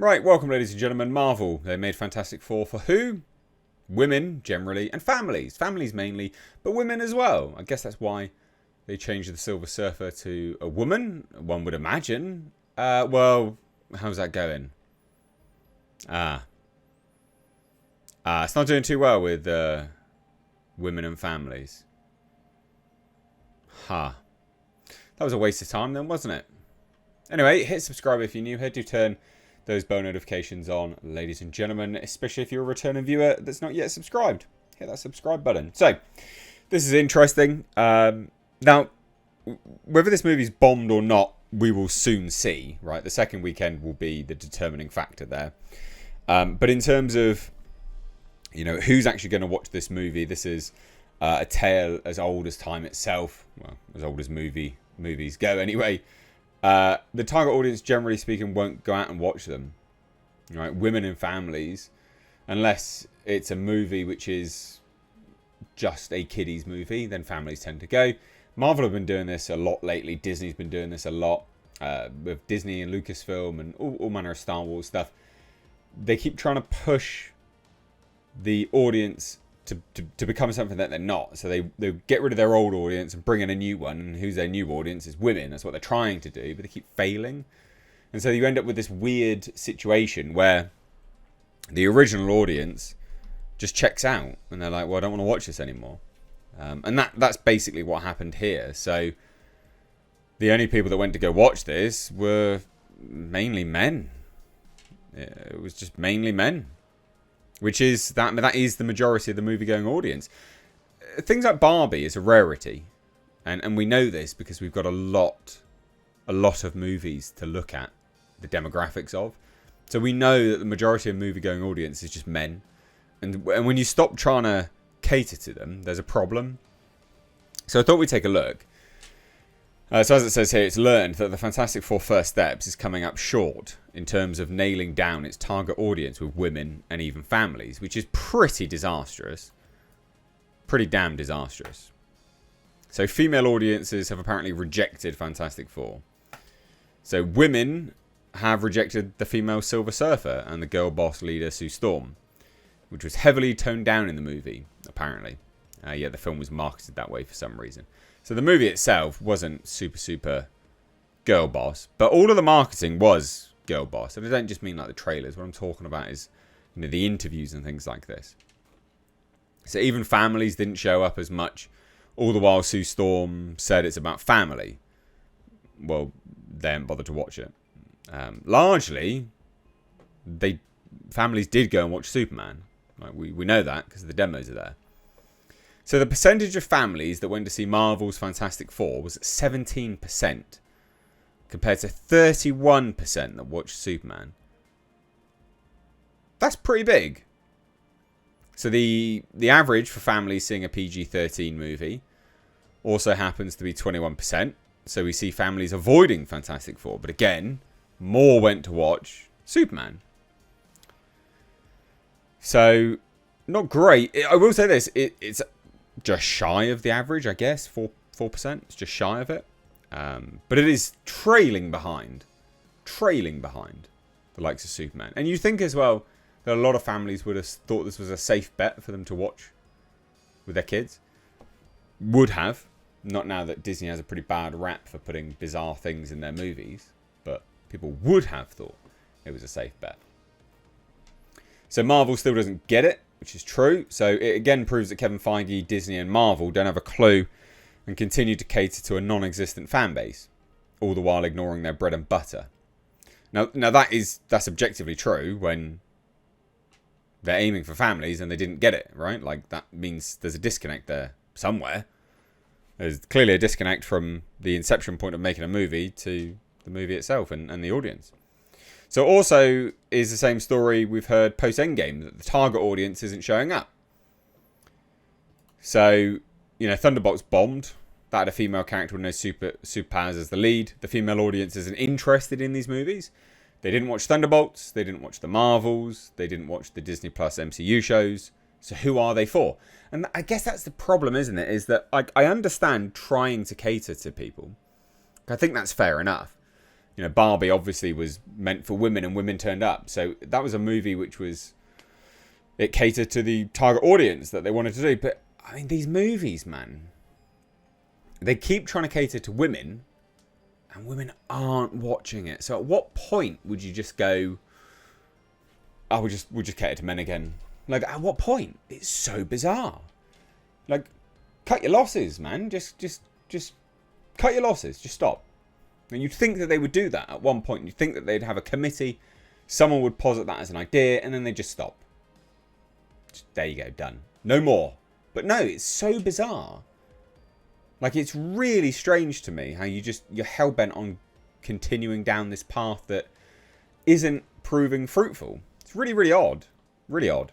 Right, welcome ladies and gentlemen. Marvel, they made Fantastic Four for who? Women, generally, and families. Families mainly, but women as well. I guess that's why they changed the Silver Surfer to a woman, one would imagine. Well, how's that going? It's not doing too well with women and families. That was a waste of time then, wasn't it? Anyway, hit subscribe if you're new here. Do turn those bell notifications on, ladies and gentlemen, especially if you're a returning viewer that's not yet subscribed. Hit that subscribe button. So, this is interesting. Now, whether this movie's bombed or not, we will soon see, right? The second weekend will be the determining factor there. But in terms of, who's actually going to watch this movie, this is a tale as old as time itself. Well, as old as movies go anyway. The target audience, generally speaking, won't go out and watch them. Right? Women and families, unless it's a movie which is just a kiddies movie, then families tend to go. Marvel have been doing this a lot lately. Disney's been doing this a lot with Disney and Lucasfilm and all manner of Star Wars stuff. They keep trying to push the audience to become something that they're not. So they get rid of their old audience and bring in a new one. And who's their new audience is women. That's what they're trying to do, but they keep failing. And so you end up with this weird situation where the original audience just checks out. And they're like, well, I don't want to watch this anymore. And that's basically what happened here. So the only people that went to go watch this were mainly men. It was just mainly men. Which is that is the majority of the movie-going audience. Things like Barbie is a rarity, and we know this because we've got a lot of movies to look at the demographics of. So we know that the majority of movie-going audience is just men, and when you stop trying to cater to them, there's a problem. So I thought we'd take a look. So as it says here, it's learned that the Fantastic Four First Steps is coming up short in terms of nailing down its target audience with women and even families, which is pretty disastrous. Pretty damn disastrous. So female audiences have apparently rejected Fantastic Four. So women have rejected the female Silver Surfer and the girl boss leader Sue Storm, which was heavily toned down in the movie, apparently. The film was marketed that way for some reason. So the movie itself wasn't super girl boss, but all of the marketing was girl boss. And I don't just mean like the trailers. What I'm talking about is the interviews and things like this. So even families didn't show up as much, all the while Sue Storm said it's about family. Well, they didn't bother to watch it. Largely, families did go and watch Superman. Like we know that because the demos are there. So the percentage of families that went to see Marvel's Fantastic Four was 17%, compared to 31% that watched Superman. That's pretty big. So the average for families seeing a PG-13 movie also happens to be 21%. So we see families avoiding Fantastic Four. But again, more went to watch Superman. So, not great. I will say this. It's just shy of the average, I guess. 4%. It's just shy of it. But it is trailing behind the likes of Superman. And you think as well that a lot of families would have thought this was a safe bet for them to watch with their kids. Would have. Not now that Disney has a pretty bad rap for putting bizarre things in their movies. But people would have thought it was a safe bet. So Marvel still doesn't get it, which is true. So it again proves that Kevin Feige, Disney and Marvel don't have a clue and continue to cater to a non-existent fan base, all the while ignoring their bread and butter. Now that's objectively true when they're aiming for families and they didn't get it, right? Like that means there's a disconnect there somewhere. There's clearly a disconnect from the inception point of making a movie to the movie itself and the audience. So also is the same story we've heard post-Endgame, that the target audience isn't showing up. So, Thunderbolts bombed. That had a female character with no superpowers as the lead. The female audience isn't interested in these movies. They didn't watch Thunderbolts. They didn't watch the Marvels. They didn't watch the Disney Plus MCU shows. So who are they for? And I guess that's the problem, isn't it? Is that I understand trying to cater to people. I think that's fair enough. You know, Barbie obviously was meant for women and women turned up. So that was a movie which was... It catered to the target audience that they wanted to do. But, I mean, these movies, man... They keep trying to cater to women... And women aren't watching it. So at what point would you just go... Oh, we'll just cater to men again. Like, at what point? It's so bizarre. Like, cut your losses, man. Just cut your losses. Just stop. And you'd think that they would do that at one point. You'd think that they'd have a committee. Someone would posit that as an idea. And then they'd just stop. There you go. Done. No more. But no, it's so bizarre. Like, it's really strange to me how you're hell-bent on continuing down this path that isn't proving fruitful. It's really, really odd. Really odd.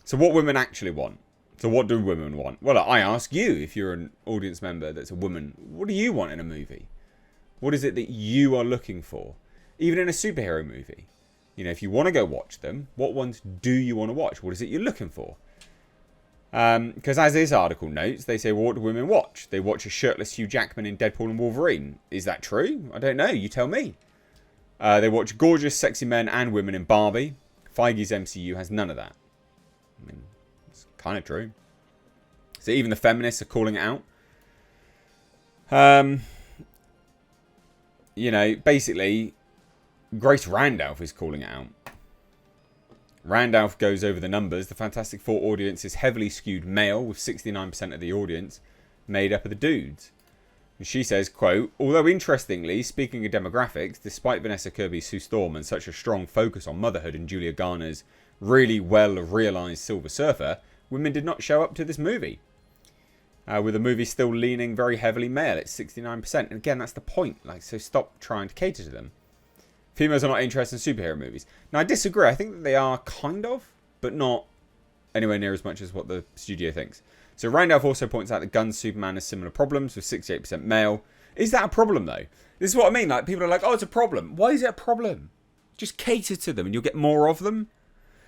So what women actually want? So what do women want? Well, I ask you, if you're an audience member that's a woman, what do you want in a movie? What is it that you are looking for? Even in a superhero movie. You know, if you want to go watch them, what ones do you want to watch? What is it you're looking for? Because as this article notes, they say, well, what do women watch? They watch a shirtless Hugh Jackman in Deadpool and Wolverine. Is that true? I don't know. You tell me. They watch gorgeous, sexy men and women in Barbie. Feige's MCU has none of that. I mean, it's kind of true. So even the feminists are calling it out. You know, basically, Grace Randolph is calling it out. Randolph goes over the numbers. The Fantastic Four audience is heavily skewed male, with 69% of the audience made up of the dudes. And she says, quote, although interestingly, speaking of demographics, despite Vanessa Kirby's Sue Storm and such a strong focus on motherhood and Julia Garner's really well-realised Silver Surfer, women did not show up to this movie. With the movie still leaning very heavily male at 69%. And again, that's the point. Like, so stop trying to cater to them. Females are not interested in superhero movies. Now, I disagree. I think that they are kind of, but not anywhere near as much as what the studio thinks. So Randolph also points out that Gunn's Superman has similar problems with 68% male. Is that a problem, though? This is what I mean. Like, people are like, oh, it's a problem. Why is it a problem? Just cater to them and you'll get more of them.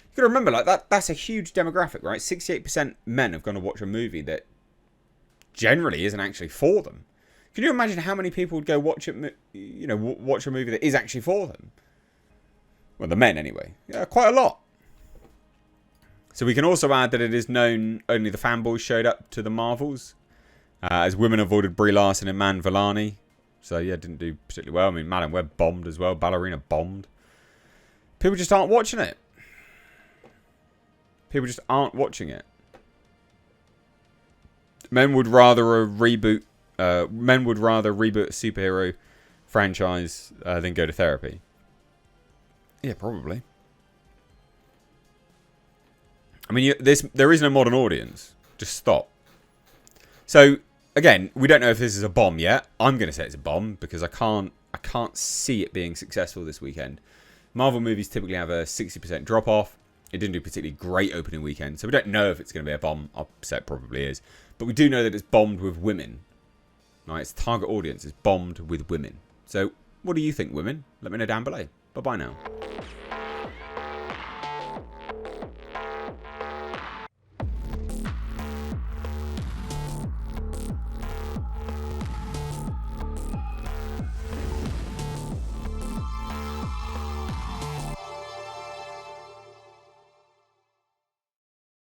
You've got to remember, like, that's a huge demographic, right? 68% men have gone to watch a movie that generally isn't actually for them. Can you imagine how many people would go watch it? You know, watch a movie that is actually for them? Well, the men anyway. Yeah, quite a lot. So we can also add that it is known only the fanboys showed up to the Marvels, as women avoided Brie Larson and Man Villani. So yeah, didn't do particularly well. I mean, Madam Web bombed as well. Ballerina bombed. People just aren't watching it. People just aren't watching it. Men would rather reboot a superhero franchise than go to therapy. Yeah, probably. I mean, there is no modern audience. Just stop. So again, we don't know if this is a bomb yet. I'm going to say it's a bomb because I can't see it being successful this weekend. Marvel movies typically have a 60% drop off. It didn't do particularly great opening weekend, so we don't know if it's going to be a bomb. I'll say it probably is. But we do know that it's bombed with women. Right, its target audience is bombed with women. So, what do you think, women? Let me know down below. Bye-bye now.